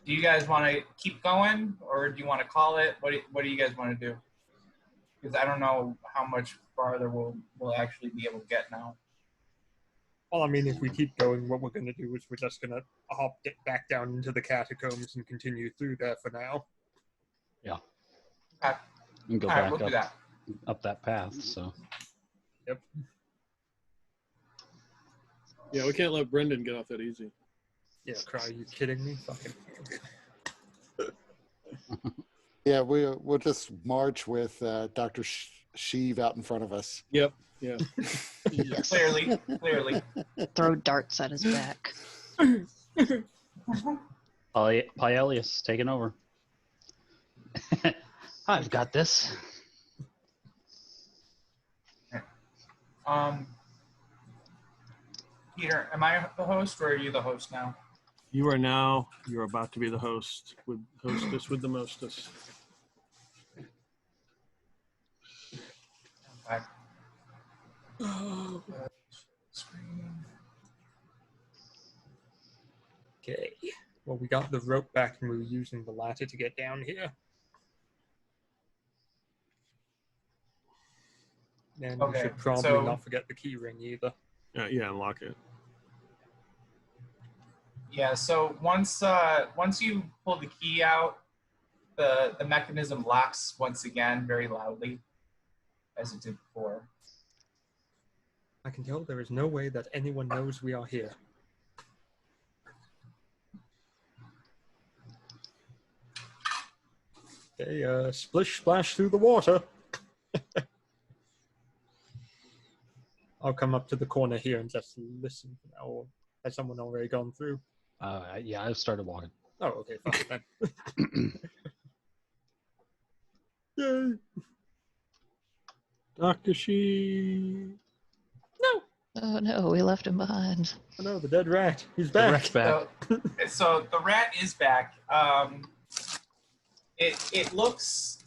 do you guys want to keep going, or do you want to call it? What do you guys want to do? Because I don't know how much farther we'll actually be able to get now. Well, I mean, if we keep going, what we're going to do is we're just going to get back down into the catacombs and continue through there for now. Yeah. Okay. And go All right, back we'll do that. up that path, so. Yep. Yeah, we can't let Brendan get off that easy. Yeah, Cry, are you kidding me? Fucking. Yeah, we'll just march with Dr. Sheev out in front of us. Yep. Yeah. Yes. Clearly. Throw darts at his back. Paelius taking over. I've got this. Peter, am I the host, or are you the host now? You're about to be the host with hostess with the mostess. Okay. Okay. Well, we got the rope back and we were using the ladder to get down here. And we should probably not forget the key ring either. Yeah, unlock it. Yeah, so once you pull the key out, the mechanism locks once again very loudly, as it did before. I can tell there is no way that anyone knows we are here. Okay, splish splash through the water. I'll come up to the corner here and just listen. Or has someone already gone through? Yeah, I've started walking. Oh, okay, fine then. Yay! Dr. She. No! Oh no, we left him behind. Oh no, the dead rat. He's back. The rat's back. So the rat is back. It looks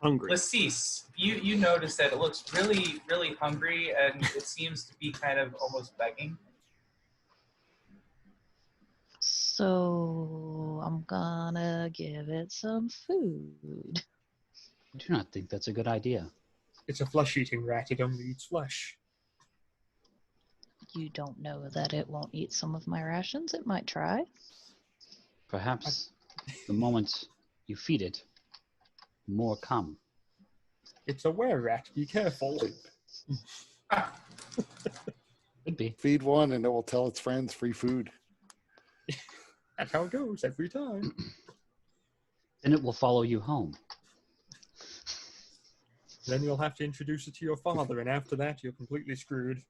Hungry. Lacis, you notice that it looks really, really hungry, and it seems to be kind of almost begging. So I'm gonna give it some food. I do not think that's a good idea. It's a flesh-eating rat. It only eats flesh. You don't know that it won't eat some of my rations. It might try. Perhaps the moment you feed it, more come. It's a were-rat. Be careful. Could be. Feed one and it will tell its friends free food. That's how it goes every time. Then it will follow you home. Then you'll have to introduce it to your father, and after that, you're completely screwed.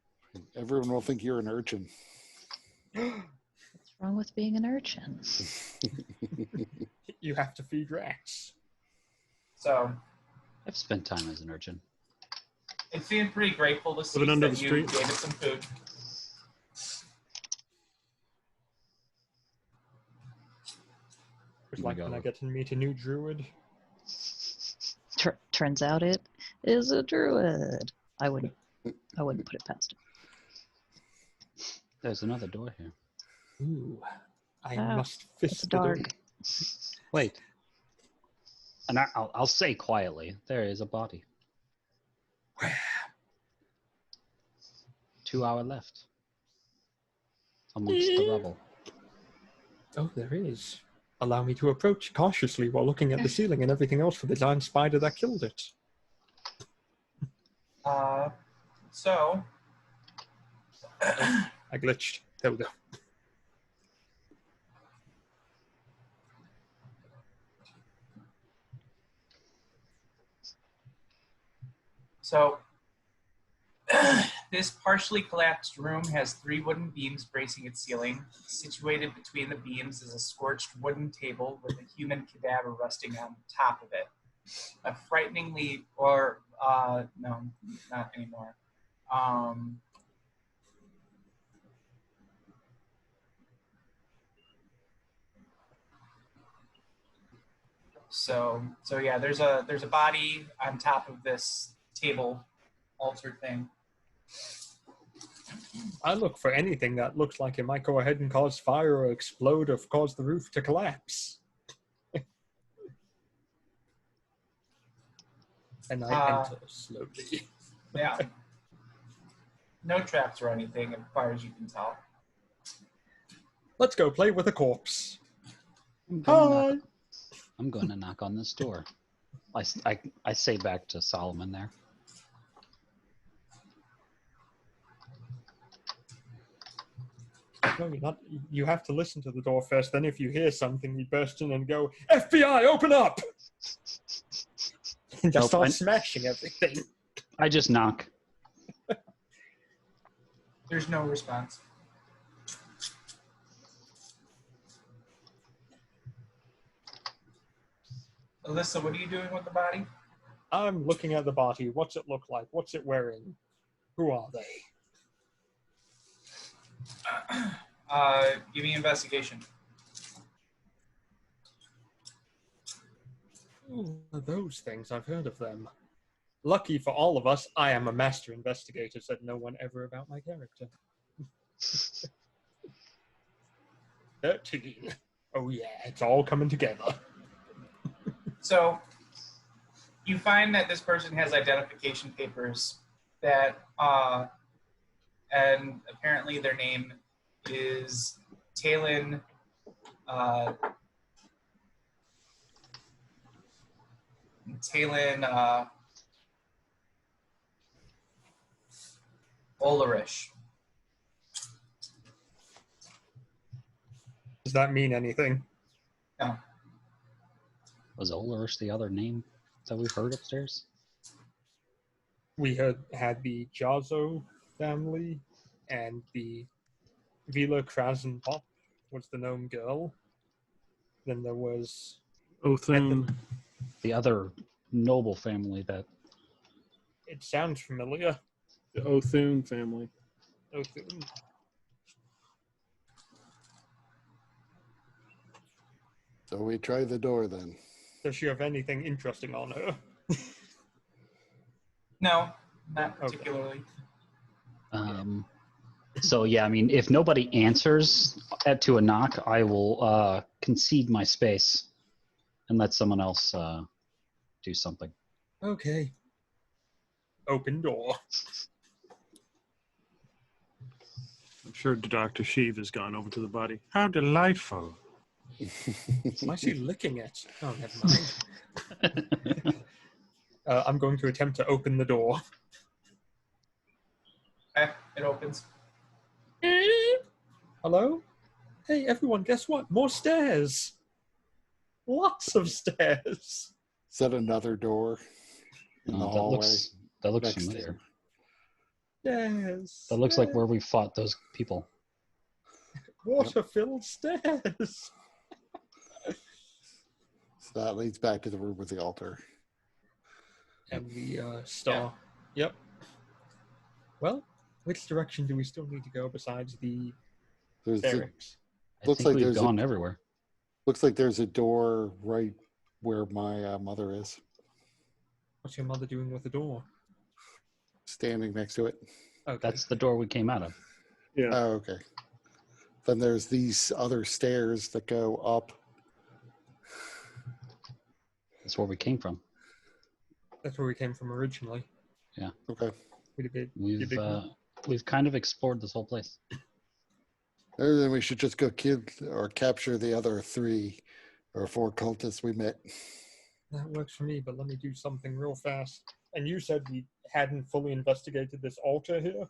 Everyone will think you're an urchin. What's wrong with being an urchin? You have to feed rats. So I've spent time as an urchin. it seemed pretty grateful to see Living under that the you street. gave it some food. It's like when I get to meet a new druid. Turns out it is a druid. I wouldn't put it past him. There's another door here. Ooh, I Ah, must It's fist the door. dark. Wait. And I'll say quietly, there is a body. Where? 2 hours left. Amongst the rubble. Oh, there is. Allow me to approach cautiously while looking at the ceiling and everything else for the giant spider that killed it. So I glitched. There we go. So this partially collapsed room has 3 wooden beams bracing its ceiling. Situated between the beams is a scorched wooden table with a human cadaver resting on top of it. A frighteningly, or no, not anymore. So yeah, there's a body on top of this table altar thing. I look for anything that looks like it might go ahead and cause fire or explode or cause the roof to collapse. And I enter slowly. Yeah. No traps or anything, as far as you can tell. Let's go play with a corpse. I'm going to knock on this door. I say back to Solomon there. No, you're not. You have to listen to the door first. Then, if you hear something, you burst in and go, "FBI, open up!" And just Nope, start smashing everything. I just knock. There's no response. Alyssa, what are you doing with the body? I'm looking at the body. What's it look like? What's it wearing? Who are they? Give me investigation. Ooh, those things, I've heard of them. Lucky for all of us, I am a master investigator, said no one ever about my character. 13. Oh yeah, it's all coming together. So, you find that this person has identification papers that, and apparently their name is Talon, Ulrich. Does that mean anything? No. Was Ulrich the other name that we heard upstairs? We had the Jazo family and the Vila Krasenpop was the gnome girl. Then there was Othune. The other noble family that... it sounds familiar. The Othune family. Othune. So we try the door then. Does she have anything interesting on her? No, not Okay. particularly. So yeah, I mean, if nobody answers to a knock, I will concede my space and let someone else do something. Okay. Open door. I'm sure Dr. Sheev has gone over to the body. How delightful. Why is she licking it? Oh, never mind. I'm going to attempt to open the door. Okay, it opens. Hello? Hey, everyone, guess what? More stairs. Lots of stairs. Is that another door in the that hallway? looks next to familiar. Stairs. That looks like where we fought those people. Water-filled stairs. So that leads back to the room with the altar. And the star. Yep. Well, which direction do we still need to go besides the There's a, barracks? I Looks think like we've there's a- gone everywhere. looks like there's a door right where my mother is, What's your mother doing with the door? standing next to it. Okay. That's the door we came out of. Yeah. Oh, okay. Then there's these other stairs that go up. That's where we came from. That's where we came from originally. Okay. We've kind of explored this whole place. Then we should just go kill or capture the other 3 or 4 cultists we met. That works for me, but let me do something real fast. And you said we hadn't fully investigated this altar here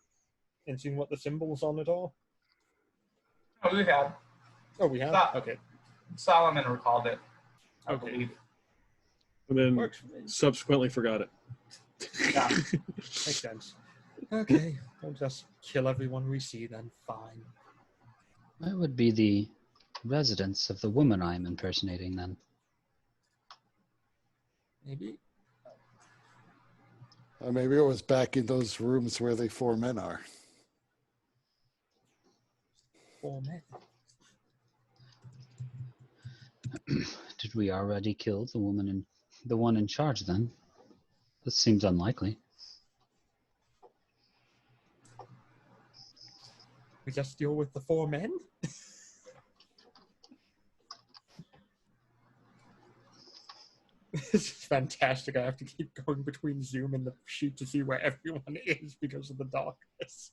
and seen what the symbols on it are? Oh, we have. Oh, we have? Stop. Okay. Solomon recalled it, I Okay. believe. And then Works for me. subsequently forgot it. Yeah. Makes sense. Okay. We'll just kill everyone we see then. Fine. That would be the residence of the woman I'm impersonating then. Maybe. Maybe it was back in those rooms where the 4 men are. 4 men. Did we already kill the one in charge then? This seems unlikely. We just deal with the 4 men? This is fantastic. I have to keep going between Zoom and the sheet to see where everyone is because of the darkness.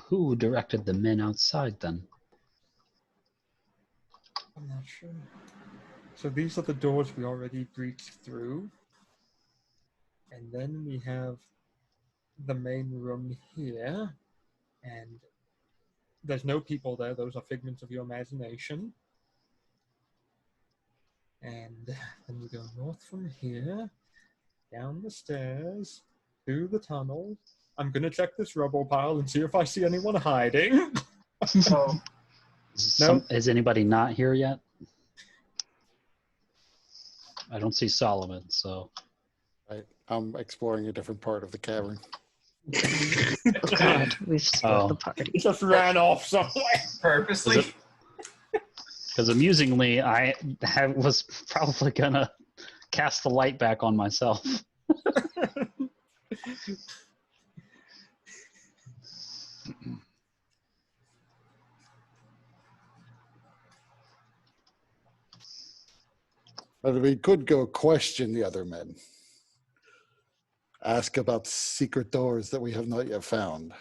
Who directed the men outside then? I'm not sure. So these are the doors we already breached through. And then we have the main room here. And there's no people there. Those are figments of your imagination. And then we go north from here, down the stairs, through the tunnel. I'm going to check this rubble pile and see if I see anyone hiding. So, Is anybody not here yet? I don't see Solomon, so. Right. I'm exploring a different part of the cavern. God, we've split the party. He just ran off somewhere. purposely. Because amusingly, I was probably gonna cast the light back on myself. But we could go question the other men. Ask about secret doors that we have not yet found.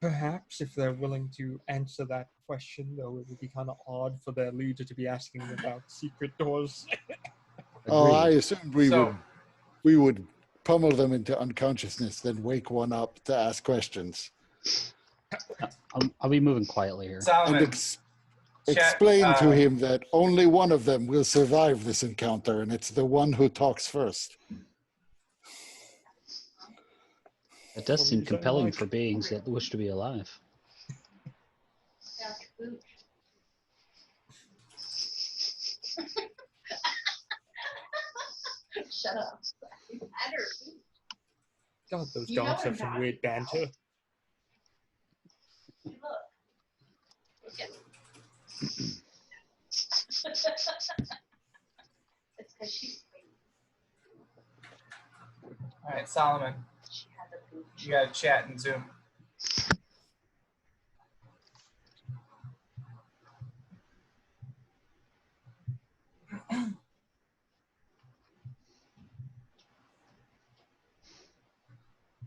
Perhaps if they're willing to answer that question, though it would be kind of odd for their leader to be asking about secret doors. Oh, I Agreed. assumed So- we would pummel them into unconsciousness, then wake one up to ask questions. I'll be moving quietly here. And Solomon, explain to uh, him that only one of them will survive this encounter, and it's the one who talks first. It does What seem were you saying, compelling Mike? for beings that wish to be alive. Shut up. God, those You know dogs what have some I'm weird banter. Look. Look at It's because she's all right, Solomon, she has a boot. you got to chat in Zoom.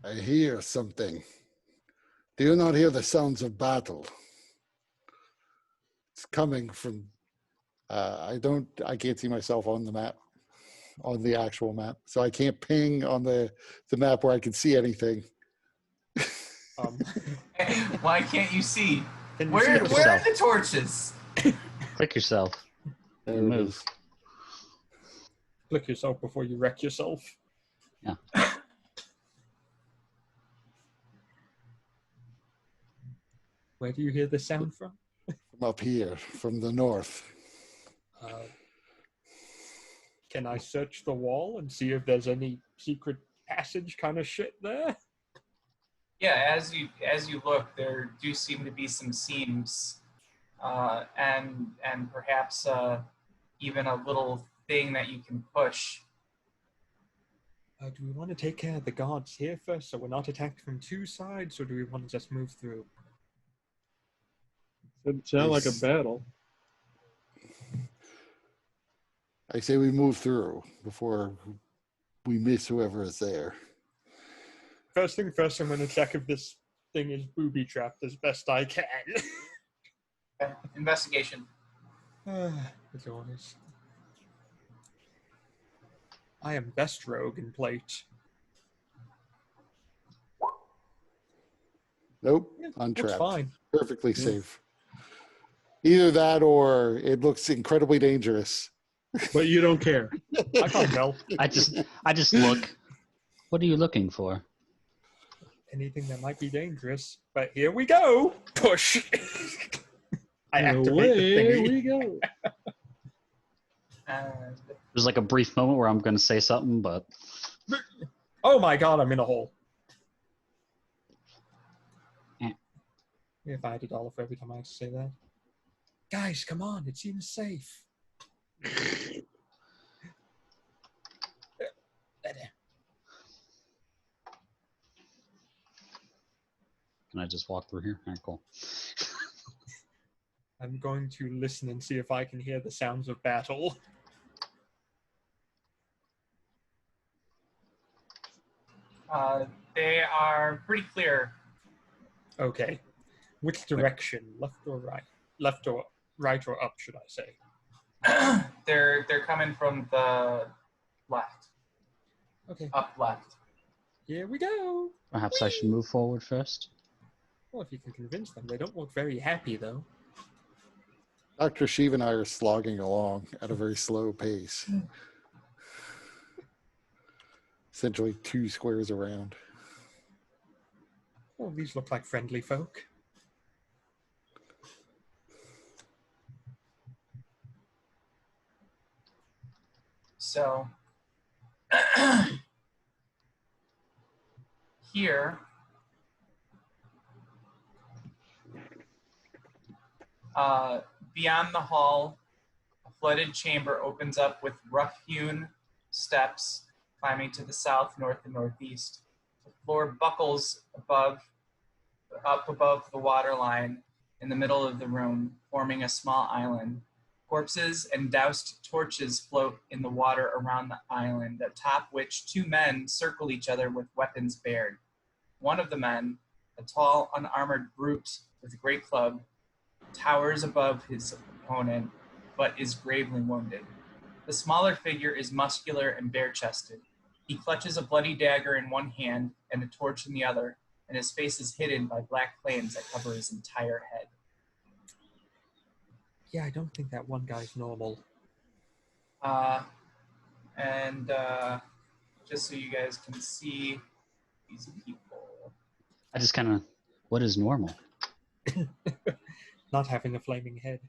I hear something. Do you not hear the sounds of battle? It's coming from. I can't see myself on the map, on the actual map, so I can't ping on the map where I can see anything. Why can't you see? Can you Where see are the yourself? the torches? Click yourself. There And it move. is. Click yourself before you wreck yourself. Yeah. Where do you hear the sound from? From up here, from the north. Can I search the wall and see if there's any secret passage kind of shit there? Yeah, as you look, there do seem to be some seams, and perhaps even a little thing that you can push. Do we want to take care of the guards here first so we're not attacked from 2 sides, or do we want to just move through? Doesn't sound like a battle. I say we move through before we miss whoever is there. First thing first, I'm going to check if this thing is booby-trapped as best I can. Okay, investigation. The doors. I am best rogue in plate. Nope, Looks untrapped. fine. Perfectly safe. Either that or it looks incredibly dangerous. But you don't care. I can't tell. I just look. What are you looking for? Anything that might be dangerous. But here we go. Push. I And activate the away thingy. we go. And There's like a brief moment where I'm going to say something, but Oh my god, I'm in a hole. Eh. If I had $1 for every time I say that. Guys, come on. It seems safe. Can I just walk through here? All right, cool. I'm going to listen and see if I can hear the sounds of battle. They are pretty clear. Okay. Which direction? Left or right? Left or right or up, should I say? They're coming from the left, Okay. up left. Here we go. Perhaps I should move forward first. Well, if you can convince them. They don't look very happy, though. Dr. Sheev and I are slogging along at a very slow pace. Essentially 2 squares around. Oh, these look like friendly folk. So here, beyond the hall, a flooded chamber opens up with rough-hewn steps climbing to the south, north, and northeast. The floor buckles up above the water line in the middle of the room, forming a small island. Corpses and doused torches float in the water around the island, atop which 2 men circle each other with weapons bared. One of the men, a tall, unarmored brute with a great club, towers above his opponent, but is gravely wounded. The smaller figure is muscular and bare-chested. He clutches a bloody dagger in one hand and a torch in the other, and his face is hidden by black flames that cover his entire head. Yeah, I don't think that one guy's normal. Just so you guys can see these people. I just kind of, what is normal? Not having a flaming head.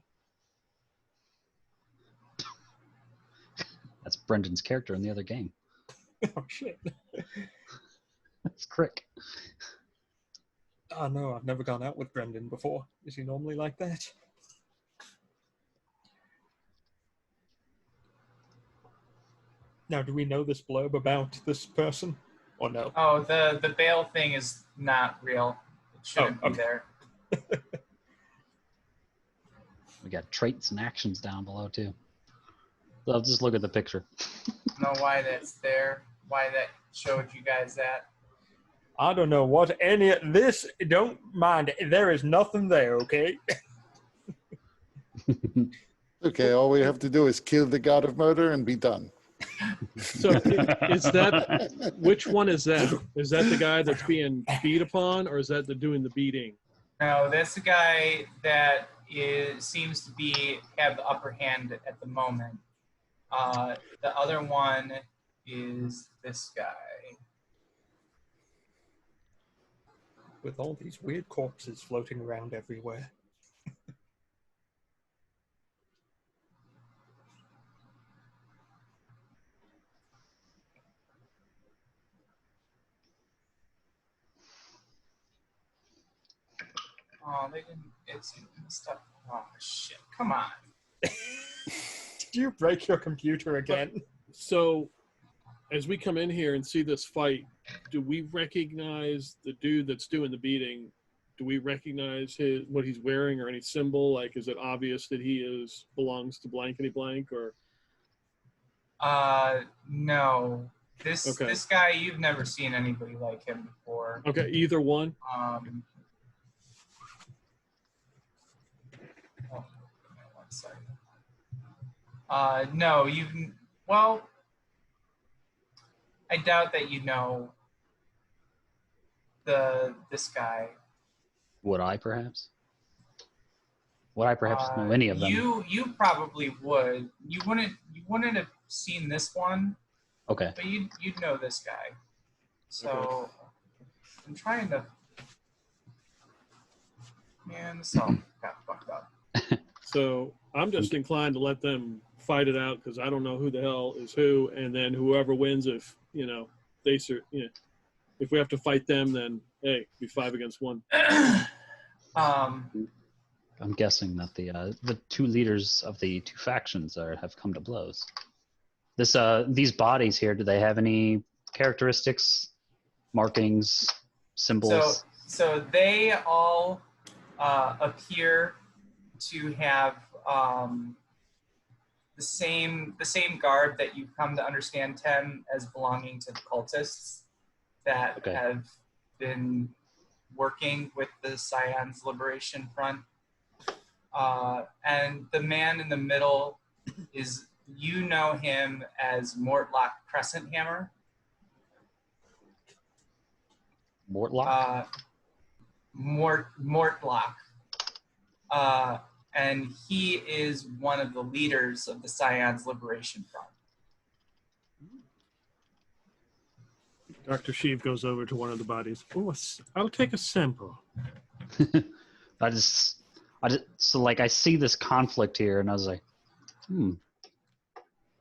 That's Brendan's character in the other game. Oh, shit. That's Crick. Oh, no, I've never gone out with Brendan before. Is he normally like that? Now, do we know this blurb about this person? Or no? Oh, the bail thing is not real. It shouldn't be there. We got traits and actions down below, too. So I'll just look at the picture. I don't know why that's there. Why that showed you guys that. I don't know what any of this. Don't mind. There is nothing there, okay? Okay, all we have to do is kill the god of murder and be done. So is that, which one is that? Is that the guy that's being beat upon, or is that the doing the beating? No, that's the guy that seems to have the upper hand at the moment. The other one is this guy. With all these weird corpses floating around everywhere. Oh, they didn't. It's stuff. Oh shit! Come on. Did you break your computer again? So as we come in here and see this fight, do we recognize the dude that's doing the beating? Do we recognize what he's wearing or any symbol? Like, is it obvious that he belongs to blankety blank, or? No. This Okay. This guy, you've never seen anybody like him before. Okay, either one. Oh, one second. No, well, I doubt that you know this guy. Would I perhaps? Would I perhaps know any of them? You probably would. You wouldn't have seen this one, Okay. but you'd know this guy. So I'm trying to. Man, this all got fucked up. So I'm just inclined to let them fight it out because I don't know who the hell is who, and then whoever wins, if if we have to fight them, then hey, be 5 against 1. I'm guessing that the two leaders of the two factions have come to blows. These bodies here, do they have any characteristics, markings, symbols? So they all appear to have the same garb that you've come to understand, Tem, as belonging to the cultists that have been working with the Scion's Liberation Front. And the man in the middle is, you know him as Mortlock Crescenthammer. Mortlock? Mortlock. And he is one of the leaders of the Scion's Liberation Front. Dr. Sheev goes over to one of the bodies. Oh, I'll take a sample. So like I see this conflict here, and I was like,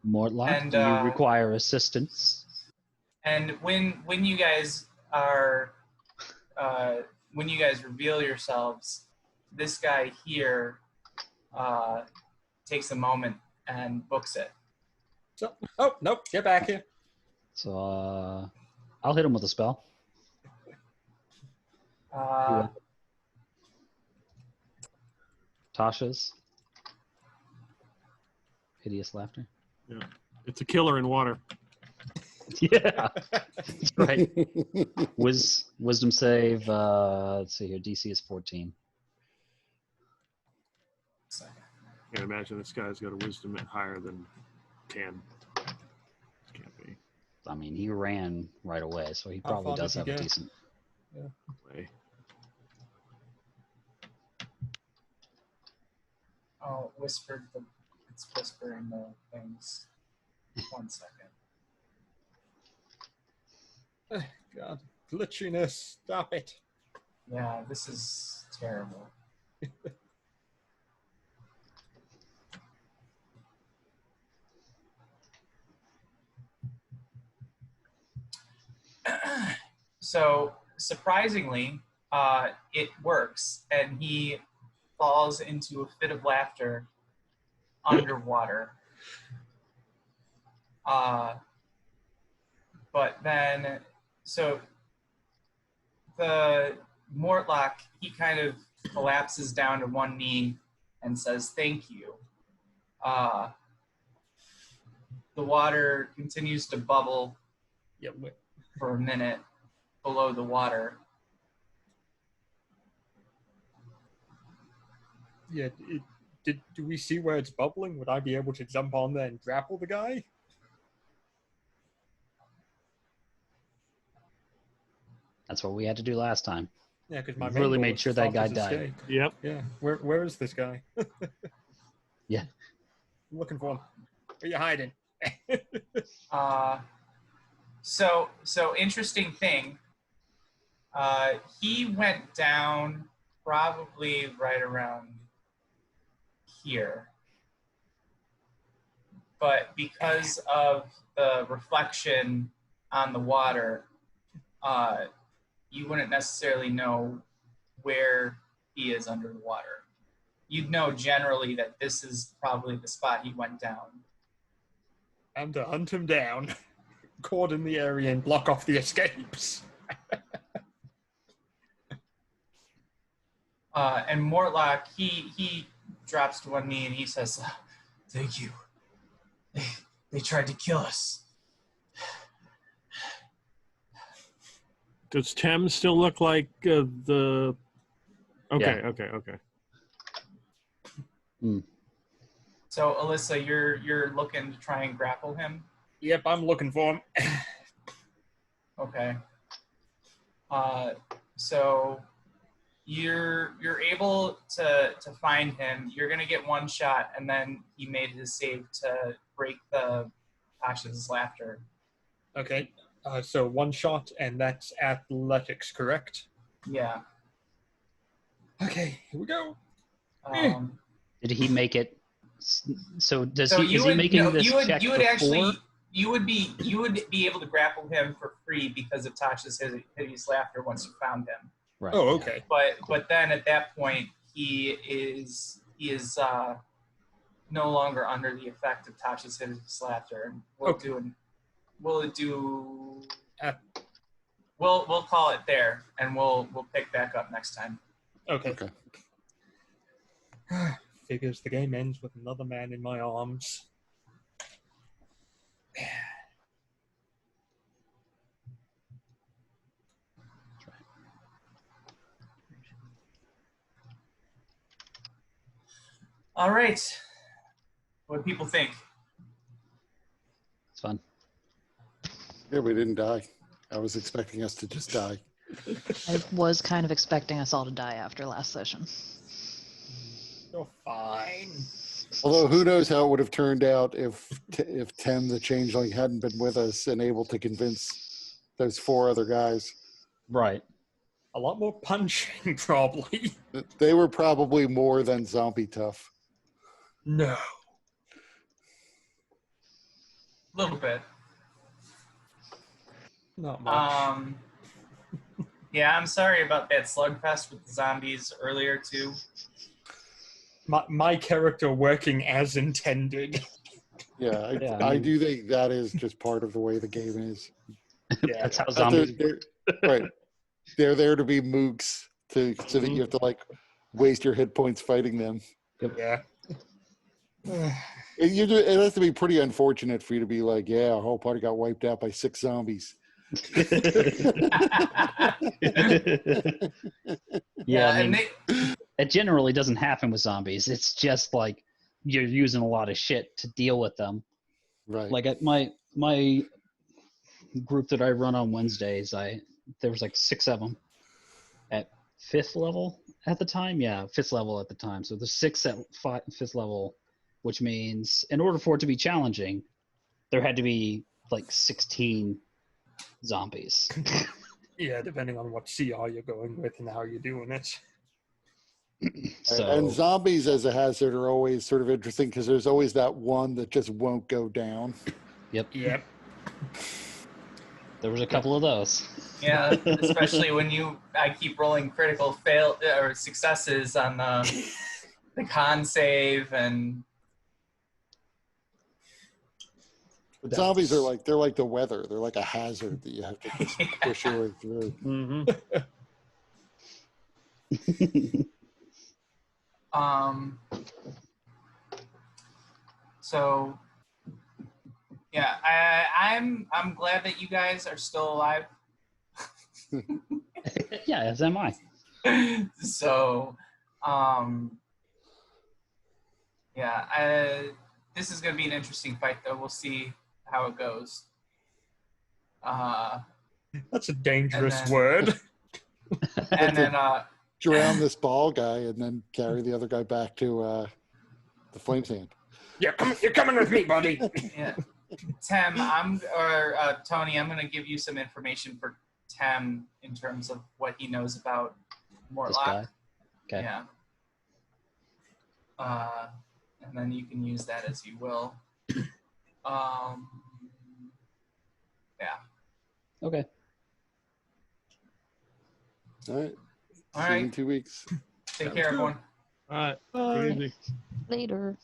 Mortlock, do you require assistance? And when you guys are when you guys reveal yourselves, this guy here takes a moment and books it. So, oh nope, get back here. So I'll hit him with a spell. Tasha's hideous laughter. Yeah, it's a killer in water. Yeah, that's right. Wisdom save. Let's see here. DC is 14. I can't imagine this guy's got a wisdom higher than 10. Can't be. I mean, he ran right away, so he probably does have a decent. Yeah. Way. Oh, it's whispering the things. 1 second. God, glitchiness, stop it. Yeah, this is terrible. So surprisingly, it works, and he falls into a fit of laughter underwater. But then, so the Mortlock, he kind of collapses down to one knee and says, "Thank you." The water continues to bubble for a minute below the water. Yeah, do we see where it's bubbling? Would I be able to jump on there and grapple the guy? That's what we had to do last time. Yeah, because my We main really goal made is sure to that stop guy his died. escape. Yep. Yeah, where is this guy? Yeah. I'm looking for him. Where you hiding? So interesting thing. He went down probably right around here. But because of the reflection on the water, you wouldn't necessarily know where he is under the water. You'd know generally that this is probably the spot he went down. And to hunt him down, cordon the area and block off the escapes. And Mortlock, he drops to one knee and he says, "Thank you. They tried to kill us." Does Tem still look like the? Okay, Yeah. okay. So Alyssa, you're looking to try and grapple him. Yep, I'm looking for him. Okay. So you're able to find him. You're gonna get one shot, and then he made his save to break the Tasha's laughter. Okay, so one shot, and that's athletics, correct? Yeah. Okay, here we go. Did he make it? So does So he? Is he making this check you would before? actually you would be able to grapple him for free because of Tasha's hideous laughter once you found him. Right. Oh, yeah. okay. But then at that point he is no longer under the effect of Tasha's hideous laughter, and we'll Okay. we'll call it there, and we'll pick back up next time. Okay. Okay. Figures the game ends with another man in my arms. All right. What do people think? It's fun. Yeah, we didn't die. I was expecting us to just die. I was kind of expecting us all to die after last session. You're fine. Although who knows how it would have turned out if Tem the Changeling hadn't been with us and able to convince those 4 other guys. Right. A lot more punching, probably. They were probably more than zombie tough. No. A little bit. Not much. Yeah, I'm sorry about that slugfest with the zombies earlier too. My character working as intended. Yeah, Yeah, I I mean- do think that is just part of the way the game is. Yeah. That's how But zombies. right. They're there to be mooks so that you have to like waste your hit points fighting them. Yeah. It has to be pretty unfortunate for you to be like, yeah, our whole party got wiped out by 6 zombies. Yeah, I and mean, it generally doesn't happen with zombies. It's just like you're using a lot of shit to deal with them. Right. Like at my group that I run on Wednesdays, there was like 6 of them at 5th level at the time. Yeah, 5th level at the time. So there's 6 at 5th level, which means in order for it to be challenging, there had to be like 16 zombies. Yeah, depending on what CR you're going with and how you're doing it. So And zombies as a hazard are always sort of interesting because there's always that one that just won't go down. yep, Yep. there was a couple of those. yeah, especially when I keep rolling critical fail or successes on the con save, and But zombies are like, they're like the weather. They're like a hazard that you have to just push your way through. Mm-hmm. So yeah, I'm glad that you guys are still alive. Yeah, as am I. So yeah, this is going to be an interesting fight, though. We'll see how it goes. That's a dangerous And then- word. And then Drown this ball guy and then carry the other guy back to the flames hand. Yeah, you're coming with me, buddy. yeah, Tem, Tony, I'm going to give you some information for Tem in terms of what he knows about This Mortlock. guy. Okay. Yeah. And then you can use that as you will. Yeah. Okay. All right. All See you in right. 2 weeks. Take care, everyone. All right. Bye. Good evening. Later.